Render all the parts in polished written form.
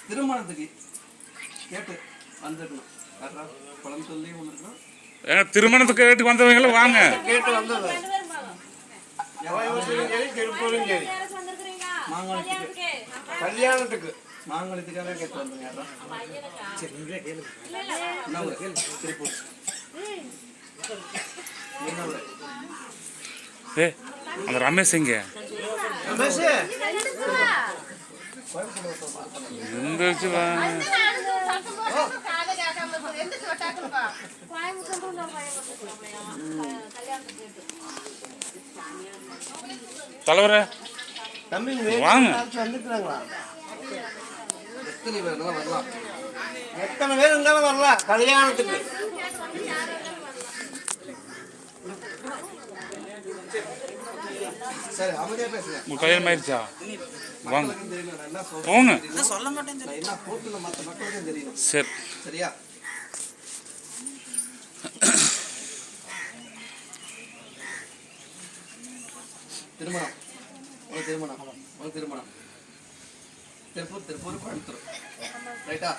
திருமணத்துக்கு கேட்டு வந்துடணும். பழம் சொல்லி ஒன்று திருமணத்துக்கு கேட்டு வந்தவங்கள வாங்க. கேட்டு வந்தது கல்யாணத்துக்கு மாங்கலத்துக்காக கேட்டு வந்தோம். அந்த ரமேஷ் எங்க தலைவரே வாங்க. எத்தனை பேர் இருந்தாலும் வரலாம் கல்யாணத்துக்கு. சரி அமைதியா பேசுங்க. உங்க கல்யாணம் ஆயிடுச்சா? வாங்க போங்க. சொல்ல மாட்டேன். மற்ற மக்களுக்கும் தெரியும். சரி சரியா? திருமணம் திருமணம் திருமணம் திருப்பூர் கோயம்புத்தூர் ரைட்டா?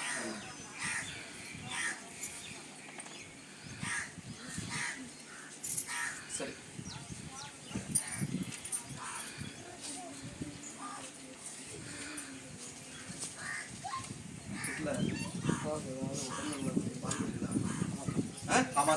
சரி ஆமா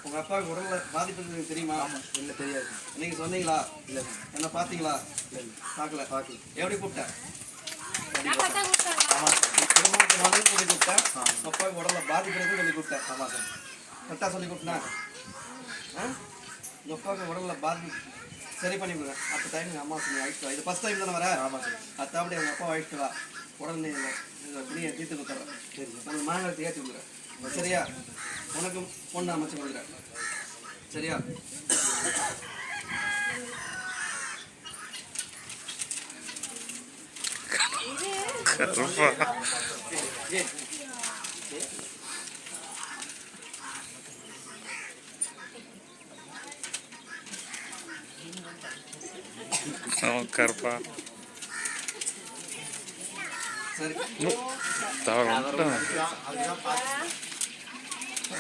உங்க அப்பாவுக்கு உடல்ல பாதிப்பு தெரியுமா? இல்ல தெரியாது. நீங்க சொன்னீங்களா? இல்ல. என்ன பாத்தீங்களா? பாக்கல. எப்படி கூப்பிட்டேன்? சொல்லி கூப்பிட்டேன். அப்பாவுக்கு உடல்ல பாதிப்பு சொல்லி கூப்பிட்டேன். ஆமா சார். கரெக்டா சொல்லி கூப்பிட்டேன். உங்க அப்பாவுக்கு உடல்ல பாதிப்பு சரி பண்ணி கொடுங்க. அப்போ டைம் அம்மா சொல்லி அழைச்சிட்டு இது ஃபஸ்ட் டைம் தானே வர? ஆமாம் சார். அத்தாப்படி எங்கள் அப்பா அழைச்சிட்டு வா, உடனே துணியை தீர்த்து கொடுத்துட்றேன். சரி உனக்கு மாங்கலத்தை ஏற்றி கொடுக்குறேன். சரியா? உனக்கும் பொண்ணு அமைச்சு கொடுக்குறேன். சரியா? கருப்பா சரி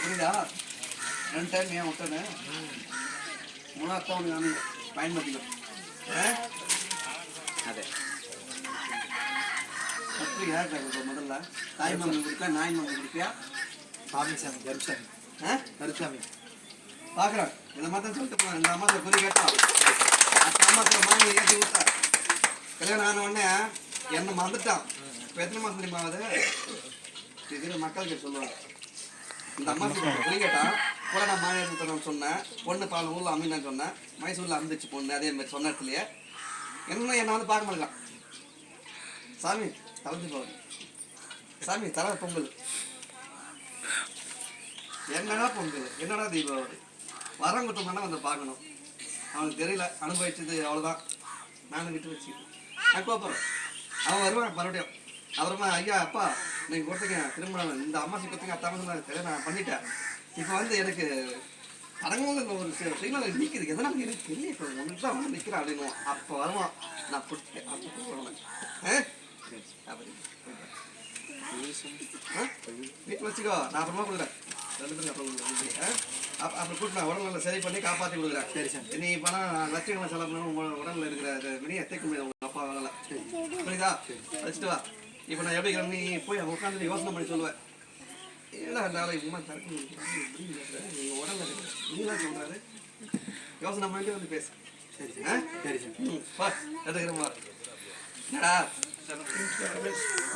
புரியுதா? 2 டைம் ஏன் விட்டேன்னு 3ஆவது தவணை நான் பயன்படுத்திக்கும். அதே அப்படி யார்கிட்ட கொடுப்போம்? முதல்ல தாய் மாமி கொடுப்பா, நாய் மாமி கொடுப்பியா? சாமி கருசாமி கருசாமி பார்க்குறேன். இந்த மாதிரி தான் சொல்லிட்டு போனேன். இந்த அம்மா குறி கேட்டான். அந்த அம்மா மாமி ஏற்றி கொடுத்தா. கல்யாணம் ஆன உடனே என்ன மறந்துட்டான். இப்போ எத்தனை மாதம் தெரியுமா ஆகுது? இது மக்களுக்கு சொல்லுவாங்க. இந்த அம்மா குறி கேட்டான். கூட நான் மாமியார் கொடுத்தேன்னு சொன்னேன். பொண்ணு பால் ஊரில் அம்மின்னு சொன்னேன். மைசூரில் அம்பிச்சு பொண்ணு அதே மாதிரி சொன்ன இடத்துலையே என்ன என்னை வந்து பார்க்க மாட்டேங்கான். சாமி தலைஞ்சு போகுது. சாமி தலை பொங்கல். என்னடா பொங்கல், என்னடா தீபாவளி, வரங்குட்டோம்னா வந்து பார்க்கணும். அவனுக்கு தெரியல, அனுபவிச்சது அவ்வளோதான். நானும் விட்டு வச்சு நான் கோப்பறேன். அவன் வருவான் மறுபடியும். அப்புறமா ஐயா அப்பா நீங்கள் கொடுத்துங்க திருமணம் இந்த அம்மாசி கொடுத்துங்க அத்தாம நான் பண்ணிட்டேன். இப்போ வந்து எனக்கு அடங்குங்க ஒரு சிக்னல் நிற்கிது. எதனால் எனக்கு தெரியல. இப்போ ஒன்று தான் வந்து நிற்கிறேன் அப்படின்னு அப்போ வருவான். நான் கொடுத்தேன். அப்போ வருவேன். வீட்டில் வச்சுக்கோ. நான் அப்புறமா கொடுக்குறேன். 2 பேருக்கு அப்புறம் கொடுக்குறேன். அப்புறம் கூட்டினா உடல்நல சரி பண்ணி காப்பாற்றி கொடுக்குறேன். சரி சார். நீ பணம் லட்சங்களை செலவு பண்ணணும். உங்கள் உடலில் இருக்கிற வினியை தேக்க முடியாது. உங்கள் அப்பா வரல. புரியுதா? வச்சுட்டு வா. இப்போ நான் எப்படி நீ போய் உட்காந்து யோசனை பண்ணி சொல்லுவேன். இல்லை நாளைக்கு உமா தரக்கு நீங்கள் உடல்ல நீங்களாம் சொல்கிறாரு. யோசனை பண்ணிட்டு வந்து பேசு. சரி சார். சரி சார். பா எடுக்கிறமா என்னடா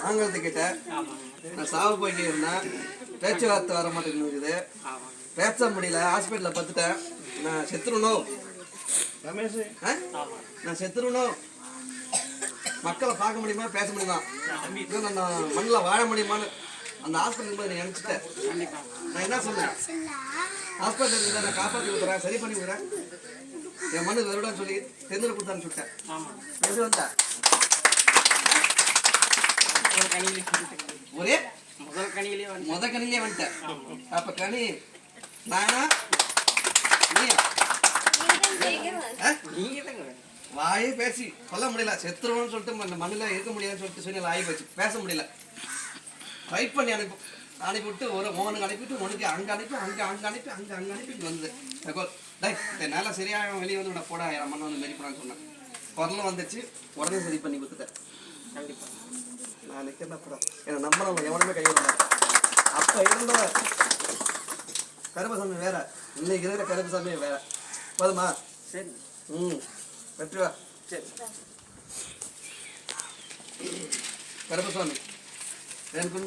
ஆங்கிலத்துக்கிட்ட நான் சாவு போய்க்கு இருந்தேன். பேச்சுவார்த்தை வர மாட்டேங்குது. பேச முடியல. ஹாஸ்பிட்டலில் பார்த்துட்டேன். நான் செத்துருணும். ரமேஷ் நான் செத்துருணும். மக்களை பார்க்க முடியுமா, பேச முடியுமா, நான் மண்ணில் வாழ முடியுமான்னு அந்த ஹாஸ்பிட்டல் போய் நீ நினச்சிட்டேன். நான் என்ன சொல்றேன்? ஹாஸ்பிட்டல் இருந்தா நான் காப்பாற்றி கொடுக்குறேன், சரி பண்ணி கொடுக்குறேன். என் மண்ணு வருடான்னு சொல்லி தெருவில் கொடுத்தான்னு சொல்லிட்டேன். எப்படி வந்தா ஒரே முதல் கனியிலே வந்து முத கனிலே வந்துட்டேன். அப்ப கனி நானா நீயா? ஆ? நீங்க தாங்க வாயே பேசி சொல்ல முடியல, செத்துருவோம்னு சொல்லிட்டு மண்ணில் இருக்க முடியாதுன்னு சொல்லிட்டு சூழ்நிலை ஆகி போச்சு, பேச முடியல. ரைட் பண்ணி அனுப்பிவிட்டு ஒரு மோனுக்கு அனுப்பிட்டு உனக்கு அங்கே அனுப்பி அங்கே அனுப்பி அங்கே அனுப்பி இங்கே வந்து நல்லா சரியாக வெளியே வந்து விட போடா என் மண்ணை வந்து மாரி போடான்னு சொன்னேன். குரலும் வந்துச்சு, உடனே சரி பண்ணி கொடுத்துட்டேன். கண்டிப்பா நான் நிற்கிறேன் படம் என்னை நம்பணும் எவனுமே கைவிடல. அப்போ இருந்த கருப்பசாமி வேற, இன்னைக்கு இருக்கிற கருப்பசாமி வேற. போதுமா? சரி வெற்றி வா. சரி கருப்பசாமி எனக்கு